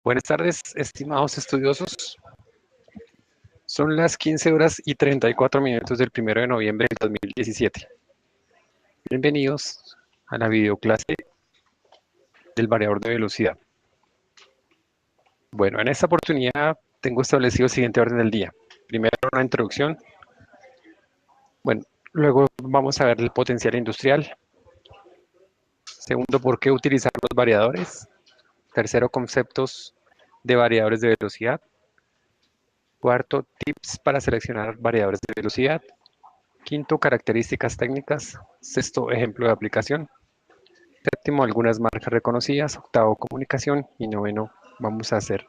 Buenas tardes, estimados estudiosos. Son las 15 horas y 34 minutos del 1 de noviembre del 2017. Bienvenidos a la videoclase del variador de velocidad. Bueno, en esta oportunidad tengo establecido el siguiente orden del día. Primero, una introducción. Bueno, luego vamos a ver el potencial industrial. Segundo, por qué utilizar los variadores. Tercero, conceptos de variadores de velocidad. Cuarto, tips para seleccionar variadores de velocidad. Quinto, características técnicas. Sexto, ejemplo de aplicación. Séptimo, algunas marcas reconocidas. Octavo, comunicación. Y noveno, vamos a hacer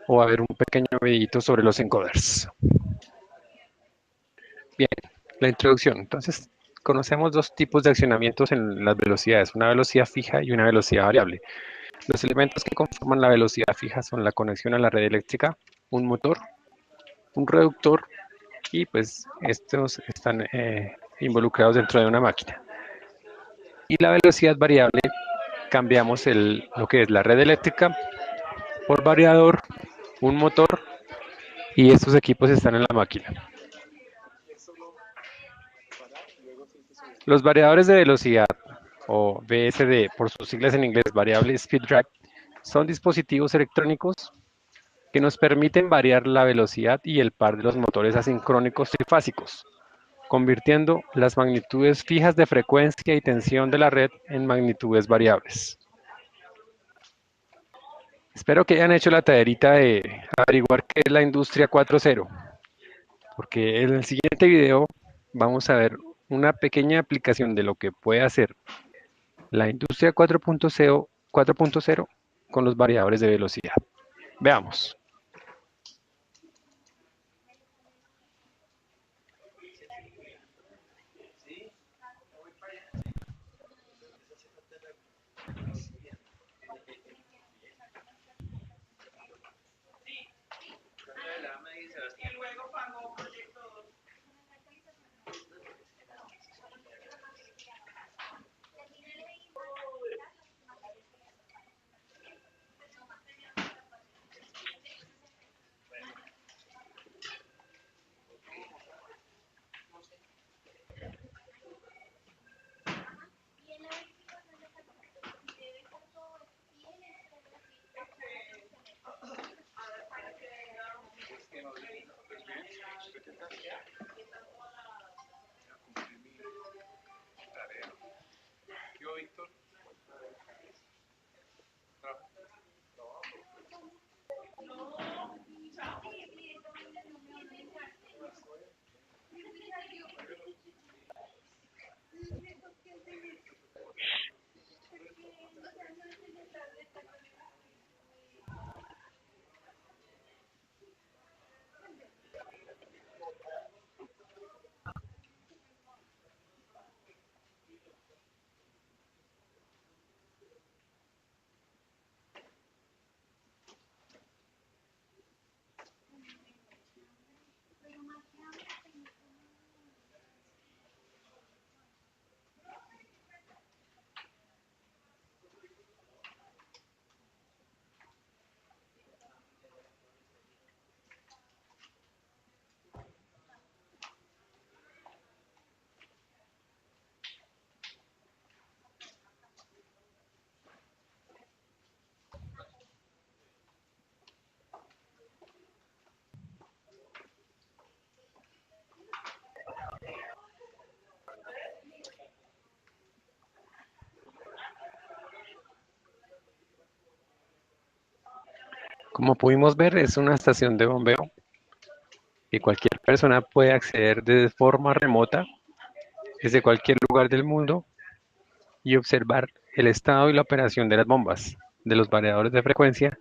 o a ver un pequeño videito sobre los encoders. Bien, la introducción. Entonces, conocemos dos tipos de accionamientos en las velocidades, una velocidad fija y una velocidad variable. Los elementos que conforman la velocidad fija son la conexión a la red eléctrica, un motor, un reductor y pues estos están involucrados dentro de una máquina. Y la velocidad variable, cambiamos lo que es la red eléctrica por variador, un motor y estos equipos están en la máquina. Los variadores de velocidad o VSD por sus siglas en inglés, Variable Speed Drive, son dispositivos electrónicos que nos permiten variar la velocidad y el par de los motores asincrónicos trifásicos, convirtiendo las magnitudes fijas de frecuencia y tensión de la red en magnitudes variables. Espero que hayan hecho la tareita de averiguar qué es la industria 4.0, porque en el siguiente video vamos a ver una pequeña aplicación de lo que puede hacer la industria 4.0 con los variadores de velocidad. Veamos. Como pudimos ver, es una estación de bombeo que cualquier persona puede acceder de forma remota desde cualquier lugar del mundo y observar el estado y la operación de las bombas, de los variadores de frecuencia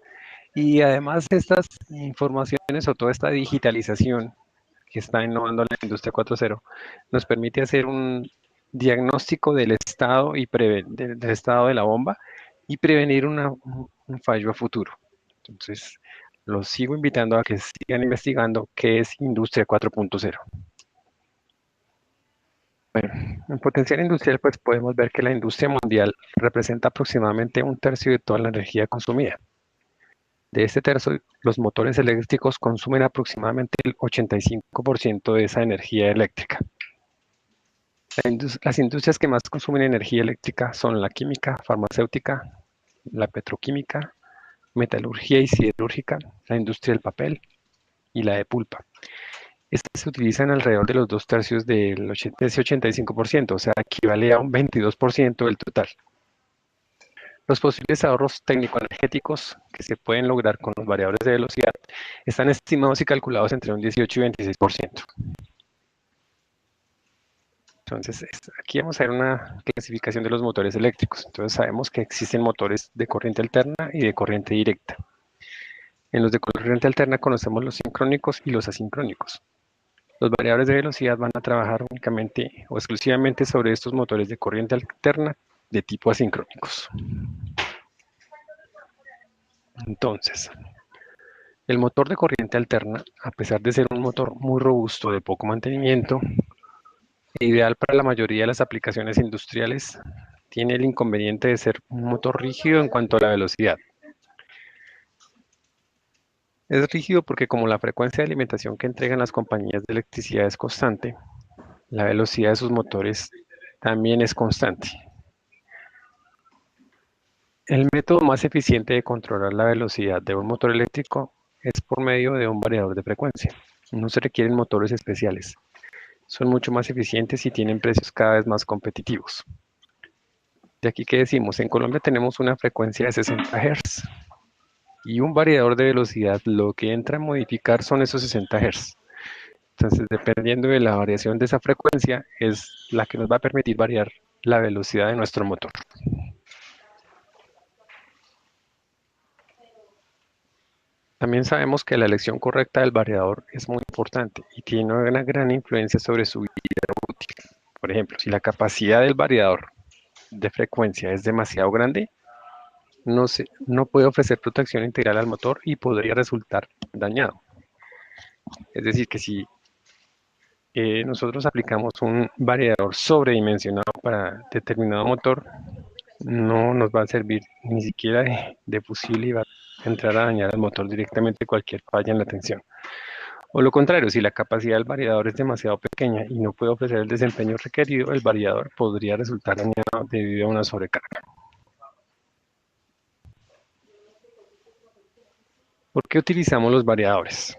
y además estas informaciones o toda esta digitalización que está innovando la industria 4.0 nos permite hacer un diagnóstico del estado del estado de la bomba y prevenir un fallo a futuro. Entonces, los sigo invitando a que sigan investigando qué es Industria 4.0. Bueno, en potencial industrial, pues podemos ver que la industria mundial representa aproximadamente un tercio de toda la energía consumida. De este tercio, los motores eléctricos consumen aproximadamente el 85% de esa energía eléctrica. Las industrias que más consumen energía eléctrica son la química, farmacéutica, la petroquímica, metalurgia y siderúrgica, la industria del papel y la de pulpa. Estas se utilizan alrededor de los 2/3 de ese 85%, o sea, equivale a un 22% del total. Los posibles ahorros técnico-energéticos que se pueden lograr con los variadores de velocidad están estimados y calculados entre un 18 y 26%. Entonces, aquí vamos a ver una clasificación de los motores eléctricos. Entonces, sabemos que existen motores de corriente alterna y de corriente directa. En los de corriente alterna conocemos los sincrónicos y los asincrónicos. Los variadores de velocidad van a trabajar únicamente o exclusivamente sobre estos motores de corriente alterna de tipo asincrónicos. Entonces, el motor de corriente alterna, a pesar de ser un motor muy robusto de poco mantenimiento, ideal para la mayoría de las aplicaciones industriales, tiene el inconveniente de ser un motor rígido en cuanto a la velocidad. Es rígido porque como la frecuencia de alimentación que entregan las compañías de electricidad es constante, la velocidad de sus motores también es constante. El método más eficiente de controlar la velocidad de un motor eléctrico es por medio de un variador de frecuencia. No se requieren motores especiales. Son mucho más eficientes y tienen precios cada vez más competitivos. De aquí que decimos, en Colombia tenemos una frecuencia de 60 Hz y un variador de velocidad. Lo que entra a modificar son esos 60 Hz. Entonces, dependiendo de la variación de esa frecuencia, es la que nos va a permitir variar la velocidad de nuestro motor. También sabemos que la elección correcta del variador es muy importante y tiene una gran influencia sobre su vida útil. Por ejemplo, si la capacidad del variador de frecuencia es demasiado grande, no puede ofrecer protección integral al motor y podría resultar dañado. Es decir, que si nosotros aplicamos un variador sobredimensionado para determinado motor, no nos va a servir ni siquiera de fusible y va a entrar a dañar al motor directamente cualquier falla en la tensión. O lo contrario, si la capacidad del variador es demasiado pequeña y no puede ofrecer el desempeño requerido, el variador podría resultar dañado debido a una sobrecarga. ¿Por qué utilizamos los variadores?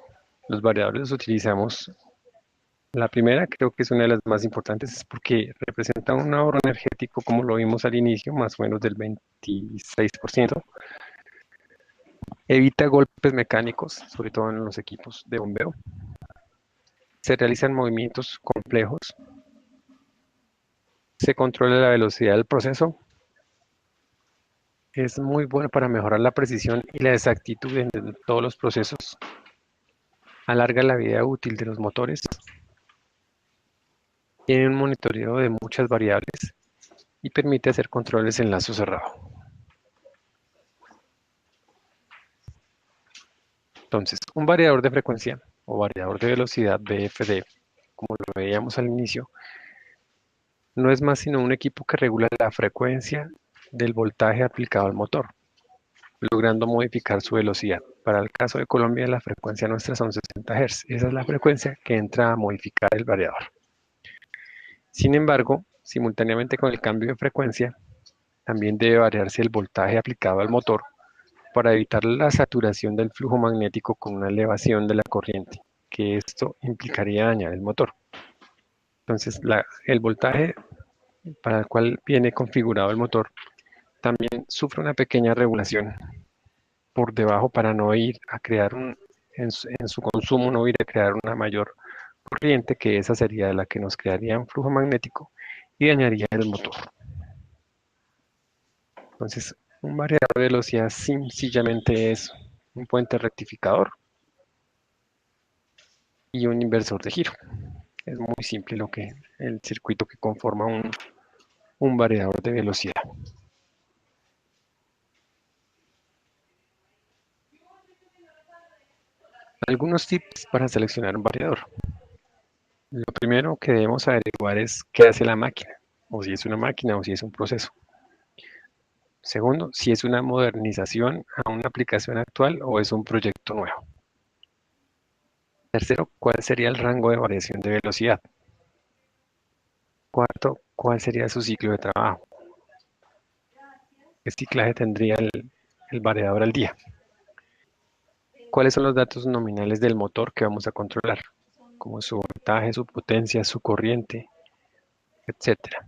Los variadores los utilizamos, la primera creo que es una de las más importantes, es porque representa un ahorro energético, como lo vimos al inicio, más o menos del 26%. Evita golpes mecánicos, sobre todo en los equipos de bombeo. Se realizan movimientos complejos. Se controla la velocidad del proceso. Es muy bueno para mejorar la precisión y la exactitud en todos los procesos. Alarga la vida útil de los motores. Tiene un monitoreo de muchas variables y permite hacer controles en lazo cerrado. Entonces, un variador de frecuencia o variador de velocidad VFD, como lo veíamos al inicio, no es más sino un equipo que regula la frecuencia del voltaje aplicado al motor, logrando modificar su velocidad. Para el caso de Colombia, la frecuencia nuestra son 60 Hz. Esa es la frecuencia que entra a modificar el variador. Sin embargo, simultáneamente con el cambio de frecuencia, también debe variarse el voltaje aplicado al motor para evitar la saturación del flujo magnético con una elevación de la corriente, que esto implicaría dañar el motor. Entonces, el voltaje para el cual viene configurado el motor también sufre una pequeña regulación por debajo para no ir a crear en su consumo, no ir a crear una mayor corriente, que esa sería la que nos crearía un flujo magnético y dañaría el motor. Entonces, un variador de velocidad sencillamente es un puente rectificador y un inversor de giro. Es muy simple el circuito que conforma un variador de velocidad. Algunos tips para seleccionar un variador. Lo primero que debemos averiguar es qué hace la máquina, o si es una máquina o si es un proceso. Segundo, si es una modernización a una aplicación actual o es un proyecto nuevo. Tercero, ¿cuál sería el rango de variación de velocidad? Cuarto, ¿cuál sería su ciclo de trabajo? ¿Qué ciclaje tendría el variador al día? ¿Cuáles son los datos nominales del motor que vamos a controlar? Como su voltaje, su potencia, su corriente, etcétera.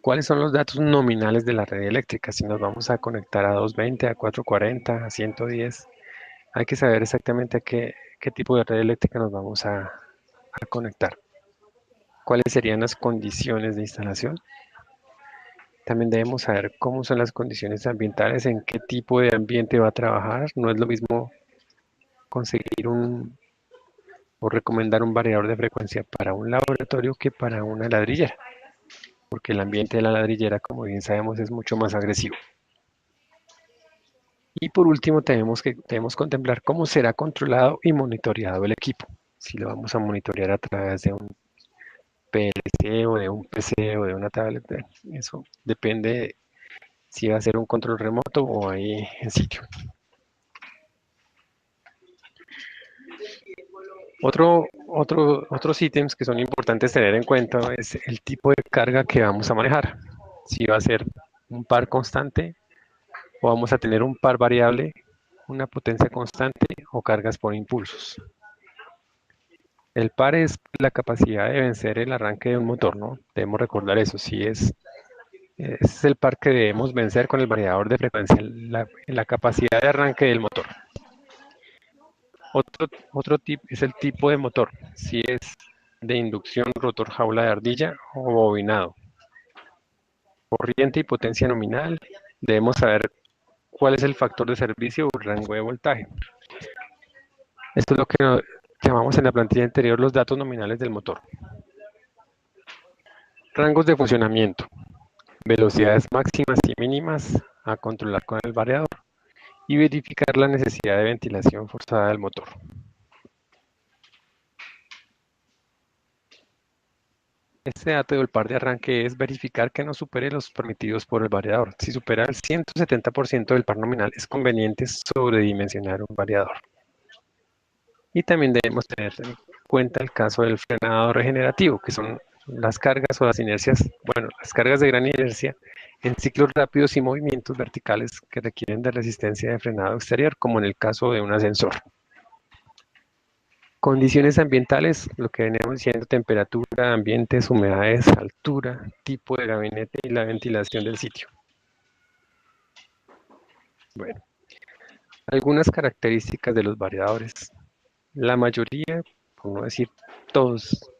¿Cuáles son los datos nominales de la red eléctrica? Si nos vamos a conectar a 220, a 440, a 110, hay que saber exactamente a qué tipo de red eléctrica nos vamos a conectar. ¿Cuáles serían las condiciones de instalación? También debemos saber cómo son las condiciones ambientales, en qué tipo de ambiente va a trabajar. No es lo mismo conseguir o recomendar un variador de frecuencia para un laboratorio que para una ladrillera, porque el ambiente de la ladrillera, como bien sabemos, es mucho más agresivo. Y por último, debemos contemplar cómo será controlado y monitoreado el equipo. Si lo vamos a monitorear a través de un PLC o de un PC o de una tablet, eso depende si va a ser un control remoto o ahí en sitio. Otros ítems que son importantes tener en cuenta es el tipo de carga que vamos a manejar. Si va a ser un par constante o vamos a tener un par variable, una potencia constante o cargas por impulsos. El par es la capacidad de vencer el arranque de un motor, ¿no? Debemos recordar eso. Si es el par que debemos vencer con el variador de frecuencia, la capacidad de arranque del motor. Otro tip es el tipo de motor. Si es de inducción, rotor, jaula de ardilla o bobinado. Corriente y potencia nominal. Debemos saber cuál es el factor de servicio o rango de voltaje. Esto es lo que llamamos en la plantilla anterior los datos nominales del motor. Rangos de funcionamiento. Velocidades máximas y mínimas a controlar con el variador. Y verificar la necesidad de ventilación forzada del motor. Este dato del par de arranque es verificar que no supere los permitidos por el variador. Si supera el 170% del par nominal, es conveniente sobredimensionar un variador. Y también debemos tener en cuenta el caso del frenado regenerativo, que son las cargas o las inercias, bueno, las cargas de gran inercia en ciclos rápidos y movimientos verticales que requieren de resistencia de frenado exterior, como en el caso de un ascensor. Condiciones ambientales, lo que veníamos diciendo, temperatura, ambientes, humedades, altura, tipo de gabinete y la ventilación del sitio. Bueno, algunas características de los variadores. La mayoría, por no decir todos,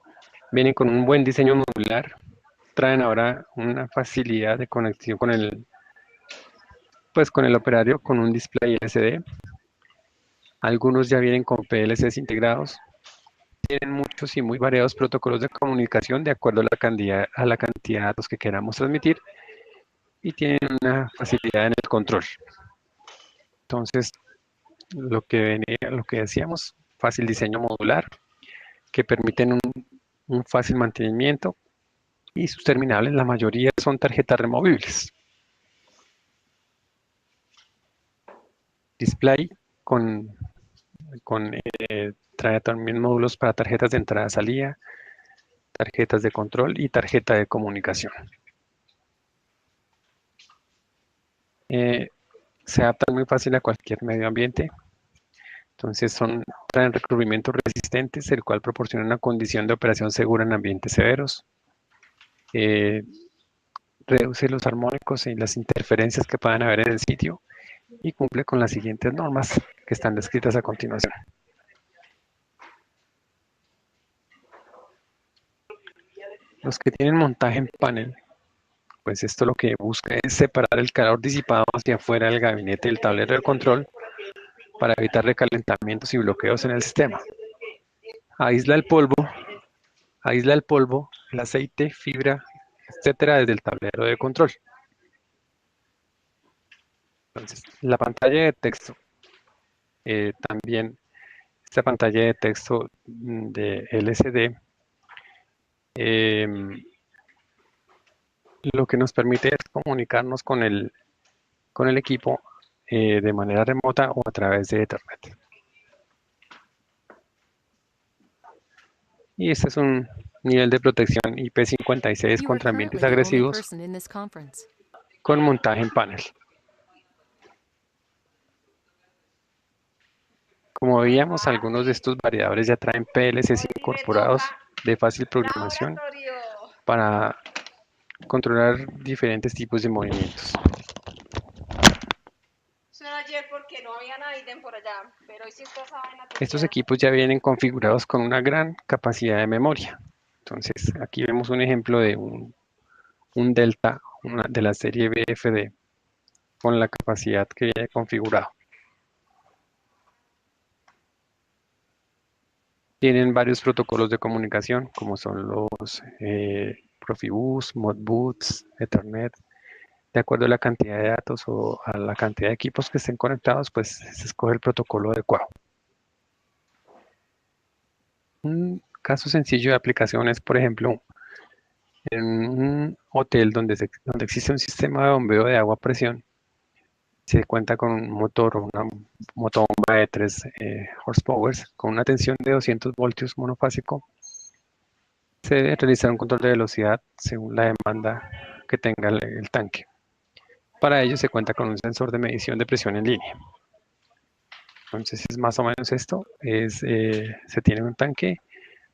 vienen con un buen diseño modular, traen ahora una facilidad de conexión con el operario, con un display LCD. Algunos ya vienen con PLCs integrados. Tienen muchos y muy variados protocolos de comunicación de acuerdo a la cantidad de datos que queramos transmitir y tienen una facilidad en el control. Entonces, lo que decíamos, fácil diseño modular, que permiten un fácil mantenimiento y sus terminales, la mayoría son tarjetas removibles. Display trae también módulos para tarjetas de entrada-salida, tarjetas de control y tarjeta de comunicación. Se adaptan muy fácil a cualquier medio ambiente. Entonces traen recubrimientos resistentes, el cual proporciona una condición de operación segura en ambientes severos. Reduce los armónicos y las interferencias que puedan haber en el sitio y cumple con las siguientes normas que están descritas a continuación. Los que tienen montaje en panel, pues esto lo que busca es separar el calor disipado hacia afuera del gabinete del tablero de control para evitar recalentamientos y bloqueos en el sistema. Aísla el polvo, el aceite, fibra, etcétera, desde el tablero de control. Entonces, la pantalla de texto, también esta pantalla de texto de LCD, lo que nos permite es comunicarnos con el equipo de manera remota o a través de Ethernet. Y este es un nivel de protección IP56 You are contra ambientes currently the only agresivos person in this conference. con montaje en panel. Como veíamos, algunos de estos variadores ya traen PLCs incorporados de fácil programación para controlar diferentes tipos de movimientos. Estos equipos ya vienen configurados con una gran capacidad de memoria. Entonces, aquí vemos un ejemplo de un Delta de la serie BFD con la capacidad que viene configurado. Tienen varios protocolos de comunicación, como son los Profibus, Modbus, Ethernet. De acuerdo a la cantidad de datos o a la cantidad de equipos que estén conectados, pues se escoge el protocolo adecuado. Un caso sencillo de aplicación es, por ejemplo, en un hotel donde existe un sistema de bombeo de agua a presión, se cuenta con un motor o una motobomba de 3 horsepower con una tensión de 200 voltios monofásico. Se debe realizar un control de velocidad según la demanda que tenga el tanque. Para ello se cuenta con un sensor de medición de presión en línea. Entonces es más o menos esto, se tiene un tanque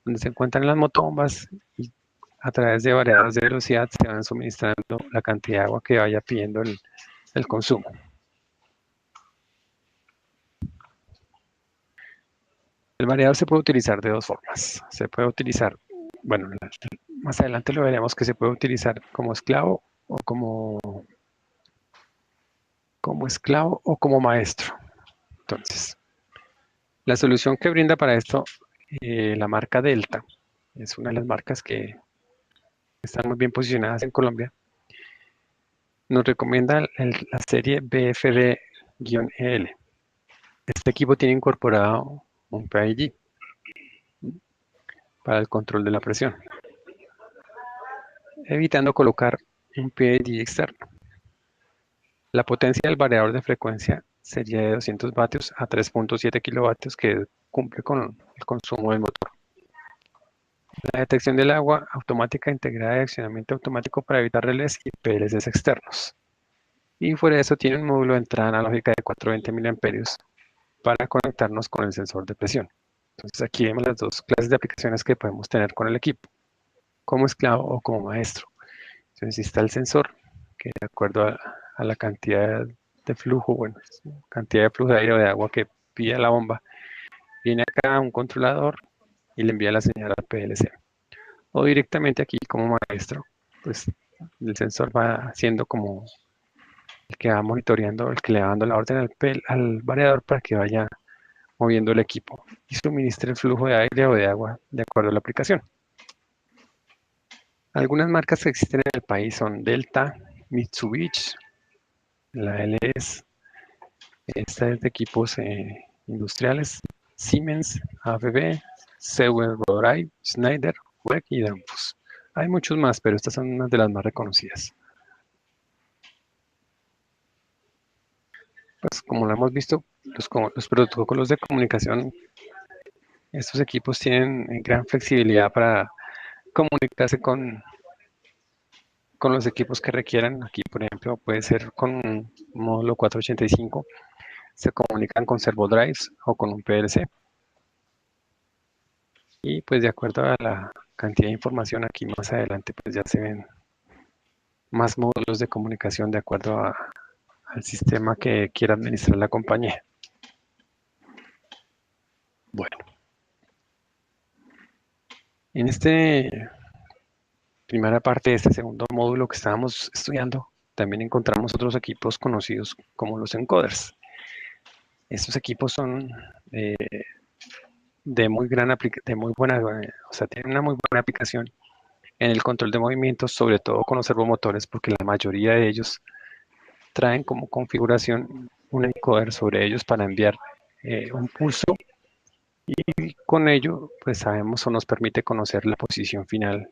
donde se encuentran las motobombas y a través de variadores de velocidad se van suministrando la cantidad de agua que vaya pidiendo el consumo. El variador se puede utilizar de dos formas. Se puede utilizar, bueno, más adelante lo veremos, que se puede utilizar como esclavo o como maestro. Entonces, la solución que brinda para esto la marca Delta, es una de las marcas que están muy bien posicionadas en Colombia, nos recomienda la serie BFD-EL. Este equipo tiene incorporado un PIG para el control de la presión, evitando colocar un PID externo. La potencia del variador de frecuencia sería de 200 vatios a 3.7 kilovatios, que cumple con el consumo del motor. La detección del agua automática integrada de accionamiento automático para evitar relés y PLCs externos. Y fuera de eso tiene un módulo de entrada analógica de 420 mA para conectarnos con el sensor de presión. Entonces aquí vemos las dos clases de aplicaciones que podemos tener con el equipo, como esclavo o como maestro. Entonces está el sensor, que de acuerdo a la cantidad de flujo, bueno, cantidad de flujo de aire o de agua que pide la bomba, viene acá un controlador y le envía la señal al PLC. O directamente aquí como maestro, pues el sensor va haciendo como el que va monitoreando, el que le va dando la orden al variador para que vaya moviendo el equipo y suministre el flujo de aire o de agua de acuerdo a la aplicación. Algunas marcas que existen en el país son Delta, Mitsubishi, la LS, esta es de equipos industriales, Siemens, ABB, Sewell Rodrive, Schneider, WEC y Danfoss. Hay muchos más, pero estas son unas de las más reconocidas. Pues como lo hemos visto, los protocolos de comunicación, estos equipos tienen gran flexibilidad para comunicarse con los equipos que requieran. Aquí, por ejemplo, puede ser con un módulo 485, se comunican con servo drives o con un PLC. Y pues de acuerdo a la cantidad de información aquí más adelante, pues ya se ven más módulos de comunicación de acuerdo al sistema que quiera administrar la compañía. Bueno, en esta primera parte de este segundo módulo que estábamos estudiando, también encontramos otros equipos conocidos como los encoders. Estos equipos son de muy buena, o sea, tienen una muy buena aplicación en el control de movimientos, sobre todo con los servomotores, porque la mayoría de ellos traen como configuración un encoder sobre ellos para enviar un pulso, y con ello pues sabemos o nos permite conocer la posición final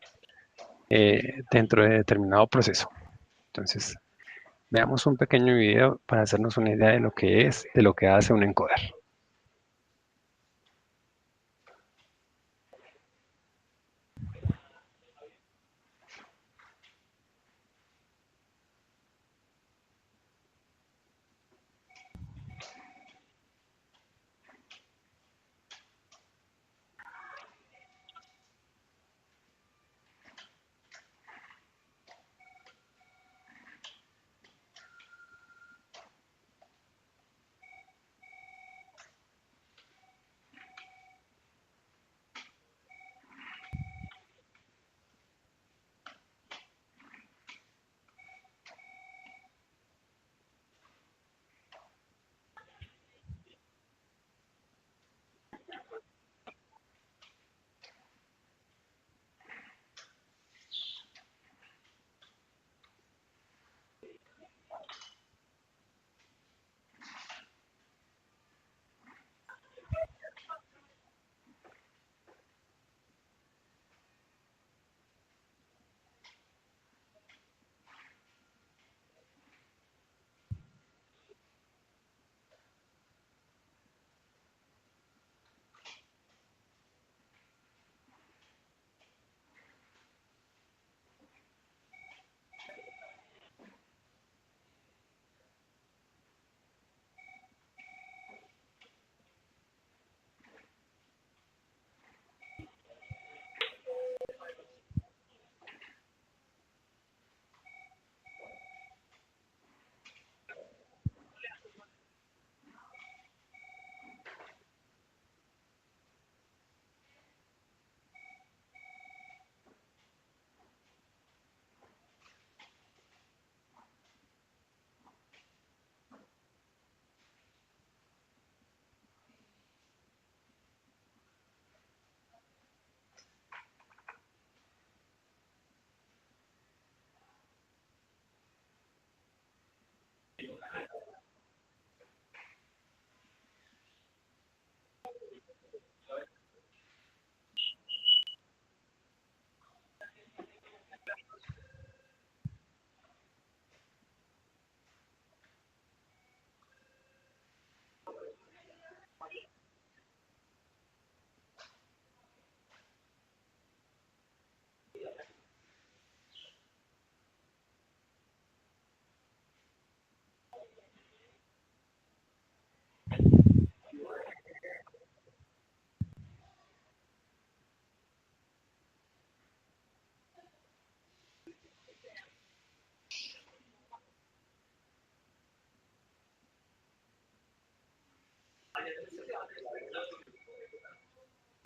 dentro de determinado proceso. Entonces, veamos un pequeño video para hacernos una idea de lo que es, de lo que hace un encoder.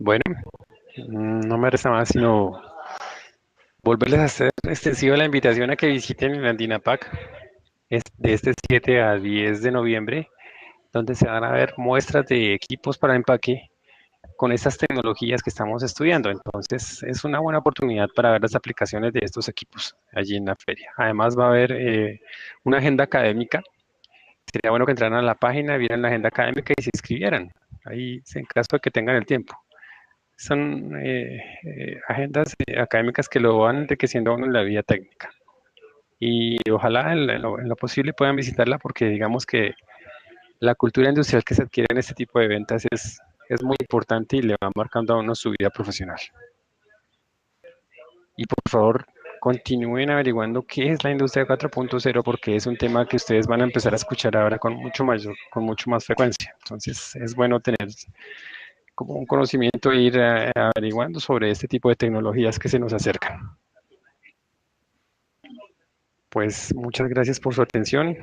Bueno, no me resta más sino volverles a hacer extensiva la invitación a que visiten el Andinapac de este 7 a 10 de noviembre, donde se van a ver muestras de equipos para empaque con estas tecnologías que estamos estudiando. Entonces, es una buena oportunidad para ver las aplicaciones de estos equipos allí en la feria. Además, va a haber una agenda académica. Sería bueno que entraran a la página, vieran la agenda académica y se inscribieran. Ahí, en caso de que tengan el tiempo. Son agendas académicas que lo van enriqueciendo a uno en la vida técnica. Y ojalá en lo posible puedan visitarla porque digamos que la cultura industrial que se adquiere en este tipo de ventas es muy importante y le va marcando a uno su vida profesional. Y por favor, continúen averiguando qué es la industria 4.0 porque es un tema que ustedes van a empezar a escuchar ahora con mucho más frecuencia. Entonces, es bueno tener como un conocimiento e ir averiguando sobre este tipo de tecnologías que se nos acercan. Pues muchas gracias por su atención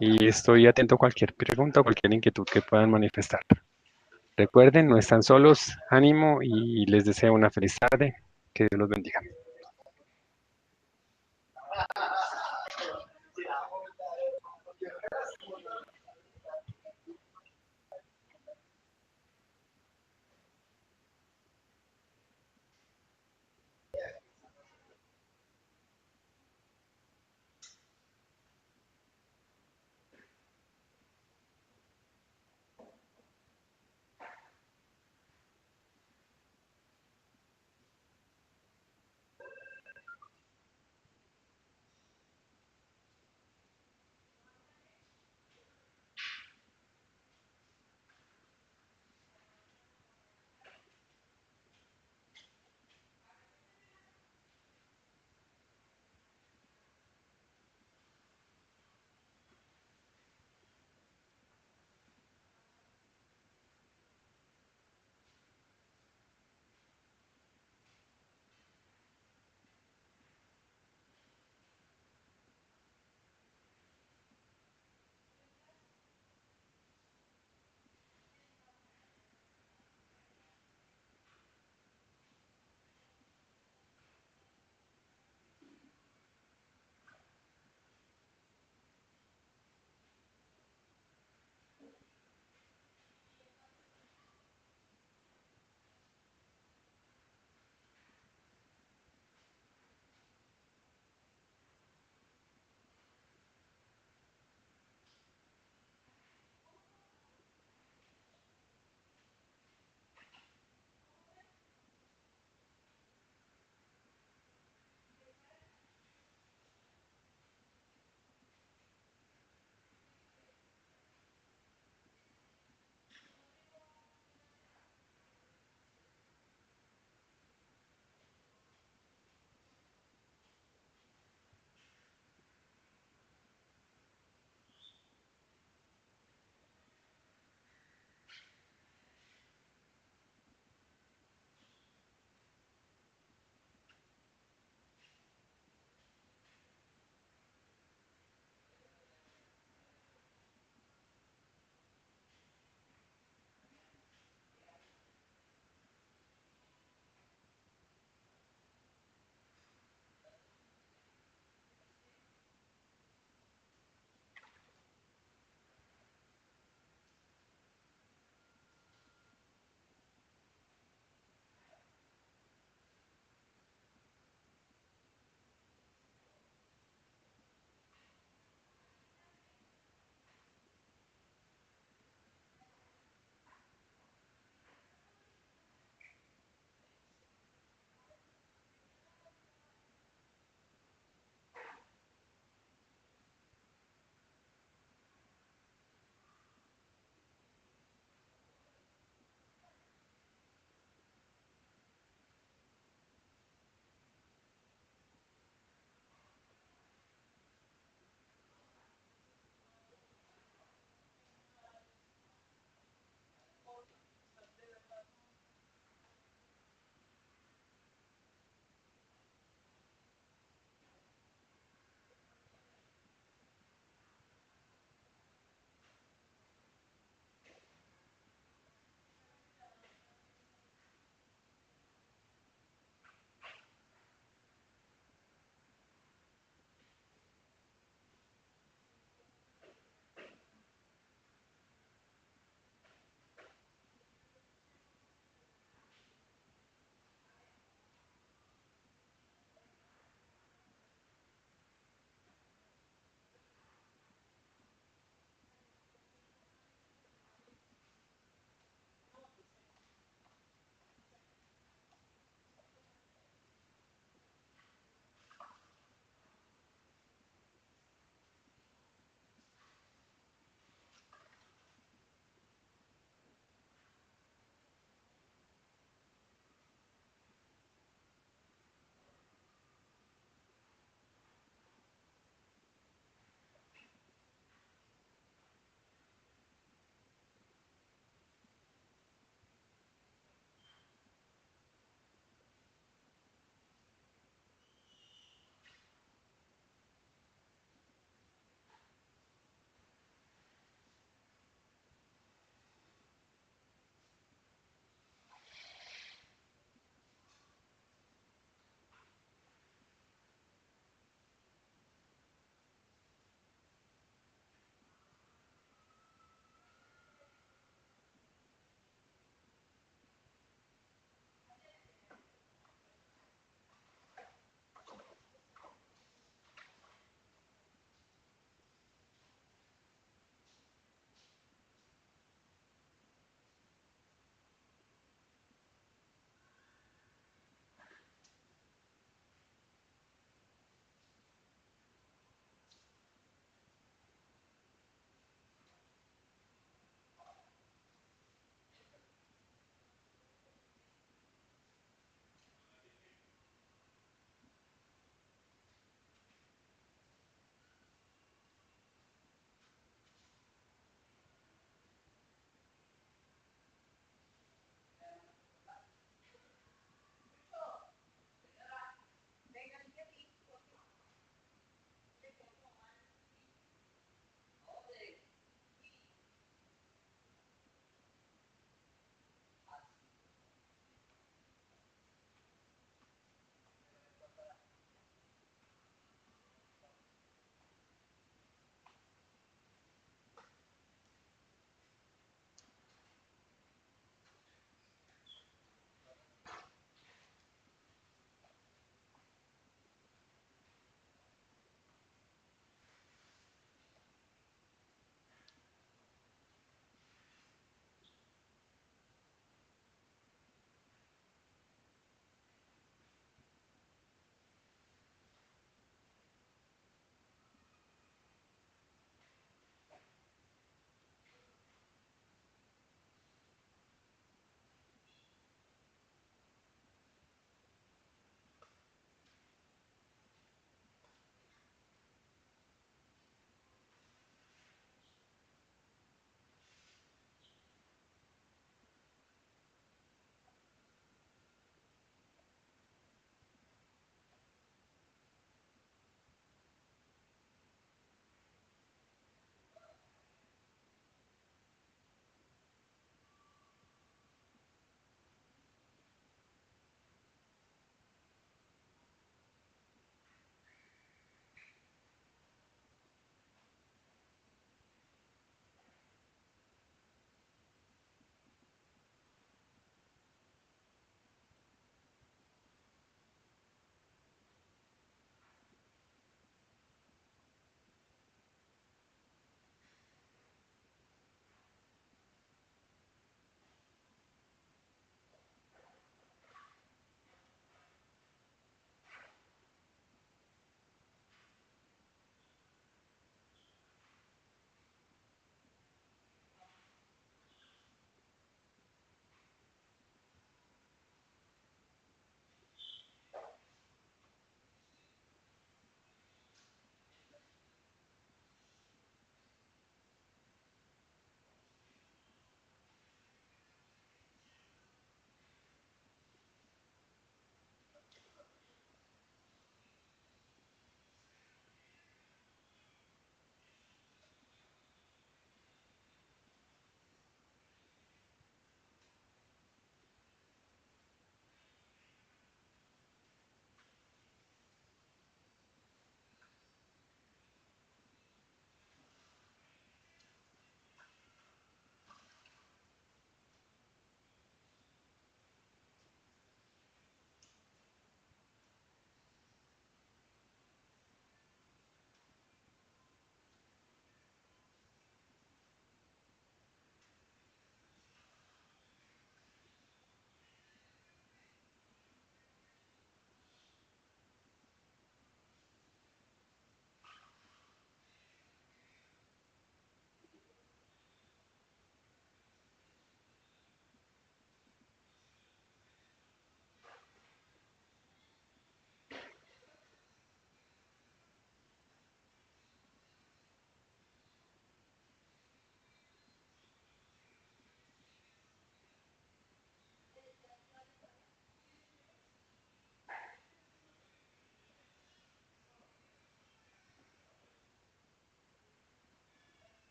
y estoy atento a cualquier pregunta o cualquier inquietud que puedan manifestar. Recuerden, no están solos, ánimo y les deseo una feliz tarde. Que Dios los bendiga.